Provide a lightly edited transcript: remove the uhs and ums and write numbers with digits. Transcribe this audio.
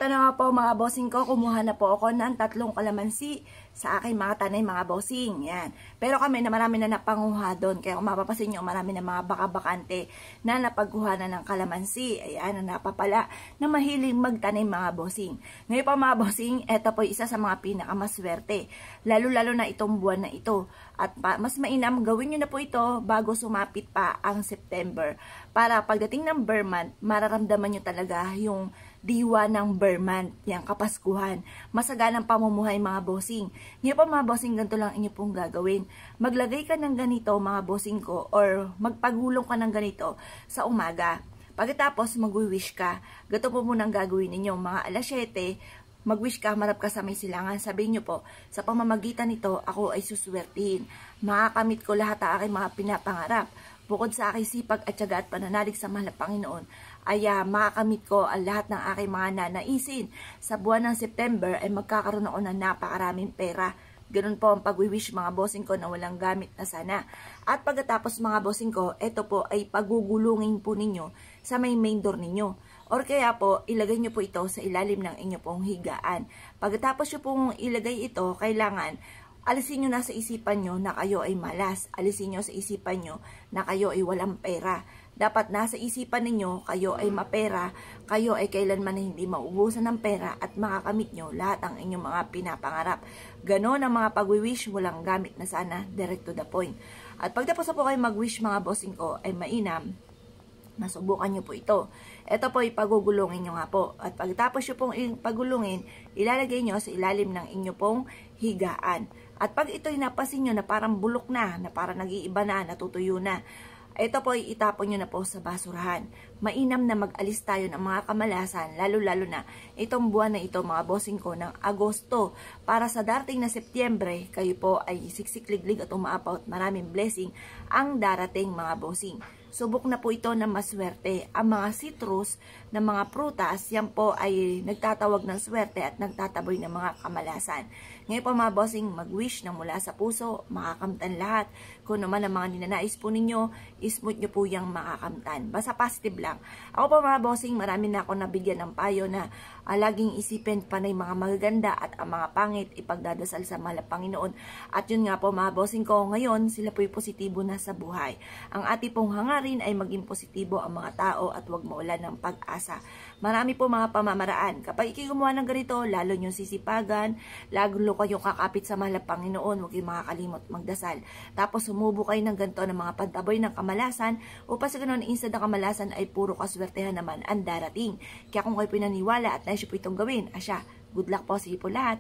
Eto na nga po mga bossing ko, kumuha na po ako ng 3 kalamansi sa aking mga tanay mga bossing. Yan. Pero kami na marami na napanguha doon. Kaya kung mapapasin nyo, marami na mga baka-bakante na napagkuha na ng kalamansi. Ayan, na napapala na mahiling magtanim mga bossing. Ngayon po mga bossing, eto po isa sa mga pinakamaswerte. Lalo-lalo na itong buwan na ito. At mas mainam, gawin nyo na po ito bago sumapit pa ang September. Para pagdating ng Burr month, mararamdaman nyo talaga yung diwa ng Burr month, yung kapaskuhan. Masaganang pamumuhay mga bossing. Ngayon po mga bossing, ganito lang inyo pong gagawin. Maglagay ka ng ganito mga bossing ko or magpagulong ka ng ganito sa umaga. Pagkatapos mag-wish ka. Ganito po munang gagawin ninyo mga alas 7. Mag-wish ka, marap ka sa may silangan. Sabihin nyo po, sa pamamagitan nito, ako ay suswertihin. Makakamit ko lahat ang aking mga pinapangarap. Bukod sa aking sipag at tiyaga at pananalig sa mahal na Panginoon, ay makakamit ko ang lahat ng aking mga nanaisin. Sa buwan ng September ay magkakaroon ako ng napakaraming pera. Ganun po ang pag-wish mga bossing ko na walang gamit na sana. At pagkatapos mga bossing ko, ito po ay pagugulungin po ninyo sa may main door ninyo. Or kaya po, ilagay nyo po ito sa ilalim ng inyo pong higaan. Pagkatapos nyo pong ilagay ito, kailangan alisin nyo na sa isipan nyo na kayo ay malas. Alisin nyo sa isipan nyo na kayo ay walang pera. Dapat nasa isipan ninyo, kayo ay mapera, kayo ay kailanman na hindi maubusan ng pera at makakamit nyo lahat ang inyong mga pinapangarap. Ganon ang mga pag-wish, walang gamit na sana, direct to the point. At pagtapos na po kayo mag-wish mga bossing ko, ay mainam, nasubukan nyo po ito. Ito po ipagugulungin nyo nga po. At pagtapos nyo pong pagulungin, ilalagay nyo sa ilalim ng inyo pong higaan. At pag ito'y napasin nyo na parang bulok na parang nag-iiba na, natutuyo na, ito po itapon nyo na po sa basurahan. Mainam na mag-alis tayo ng mga kamalasan, lalo-lalo na itong buwan na ito mga bossing ko ng Agosto. Para sa darating na Setyembre, kayo po ay siksikliglig at umaapaw at maraming blessing ang darating mga bossing. Subok na po ito na maswerte. Ang mga citrus na mga prutas, yan po ay nagtatawag ng swerte at nagtataboy ng mga kamalasan. Ngayon po mga bossing, mag-wish na mula sa puso, makakamtan lahat. Kung naman ang mga ninanais po ninyo, ismooth nyo po yung makakamtan. Basta positive lang. Ako po mga bossing, marami na ako nabigyan ng payo na laging isipin panay mga magaganda at ang mga pangit ipagdadasal sa mahal na Panginoon. At yun nga po mga bossing ko, ngayon sila po'y positibo na sa buhay. Ang ating pong hangarin ay maging positibo ang mga tao at huwag maulan ng pag-asa. Marami po mga pamamaraan. Kapag ikigumawa ng ganito, lalo nyo sisipagan, lalo kayong kakapit sa mahal na Panginoon, huwag kayong makakalimot magdasal. Tapos sumubo kayo ng ganito ng mga pantaboy ng kamalasan upang sa ganun instead ng kamalasan ay puro kaswertehan naman ang darating. Kaya kung kayo pinaniwala at naisip po itong gawin, asya, good luck po sa iyo po lahat.